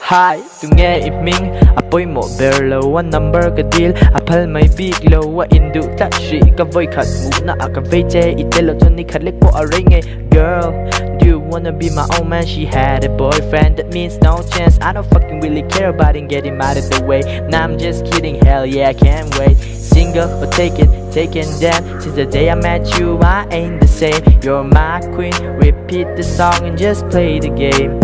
Hi, tu nghe im mình Apoi mo bear low one number ka deal Apal may big low wa indu ta shi ka voi khat mu na ka ve che itelo choni khat lek po array nge girl. Do you wanna be my own man? She had a boyfriend, that means no chance. I don't fucking really care about it, get him out of the way. Nah, I'm just kidding, hell yeah, I can't wait. Single or taken down. Since the day I met you, I ain't the same. You're my queen, repeat the song and just play the game.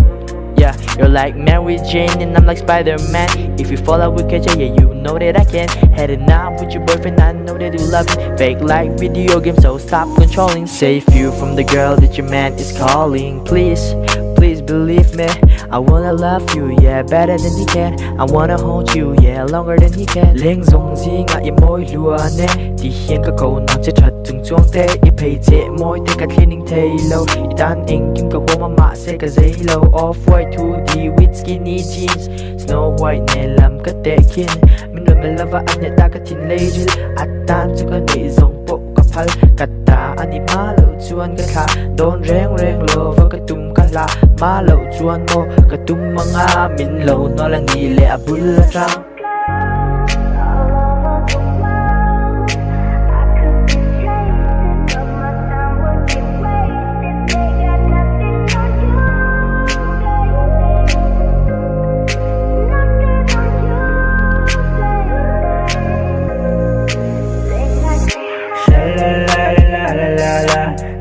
Yeah, you're like Mary Jane and I'm like Spider-Man. If you fall out with KJ, yeah, you know that I can. Heading out with your boyfriend, I know that you love me. Fake like video games, so stop controlling. Save you from the girl that your man is calling. Please, please believe me, I wanna love you, yeah, better than he can. I wanna hold you, yeah, longer than he can. Leng zong zi nga i môi lùa nè. Thì hiên ka cầu non chết thật từng chuông thế. I pay chế môi thế cả cleaning thay lâu. I tan in kim ka bo mama sẽ cả giấy lâu. Off-white hoodie with skinny jeans. Snow White nè làm ka tệ kin. Mình nói mình love anh nhận ta ka tin lay jil. At tan cho ka nị zong po ka phal. Ka ta anh i ma lâu chuan ka kha. Don reng reng lo và ka tum ka la. Ma lâu chuan mo ka tum mga min lâu. Nó là nghi lệ a bul la trăng.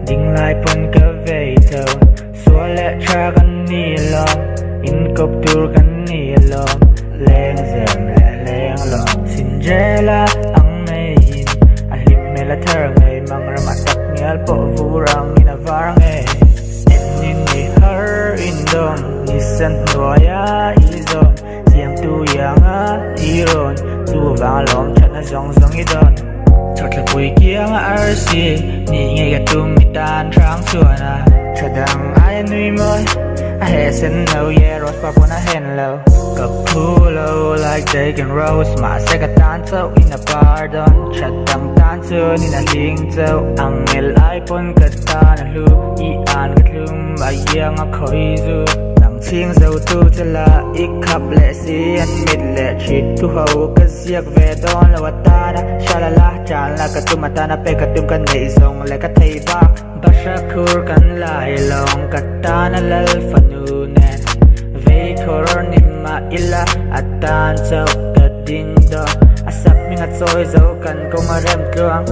Ding lại pon ka ve thâu xua lệ traกันนี่ลองอินกบตูกันนี่ลองแรงเสียมและแรงลองสินเจลาอังไม่ยินอาหิมเมละเธอไงมังระมัดตักเงียลโปฟูรังอินาวารังเอเอ็นนินนี่ฮาร์อินดอนนิสันนัวยาอีซอนเสียงตูยังอีรอนตูวางลมฉันซองซองอีดอนThật là vui kia mà RC Nhi nghe gạt tung đi tan tráng chua na Thật đằng ai nuôi môi I had said no yeah Rose pop when I hand low Got cool low like Jake and Rose Mà sẽ gạt tan sâu in a pardon Thật đằng tan sơ ni là linh sâu Ang ngel ai pon gạt tan a lu I an gạt lum Ba yang a khoi du Thiên dâu tu cho là ít khắp lệ si anh mệt lệ chít tu hầu cái giặc về đón là vật ta đã cha la chán là cái tum mà ta đã pe cái tum cái này rong lại cái thầy bác bác sa khur cái lại lòng cái ta đã lal phần nu nè về koron mà illa atan dâu cái đinh đó asap mình ngắt soi dâu cần công mà rem truang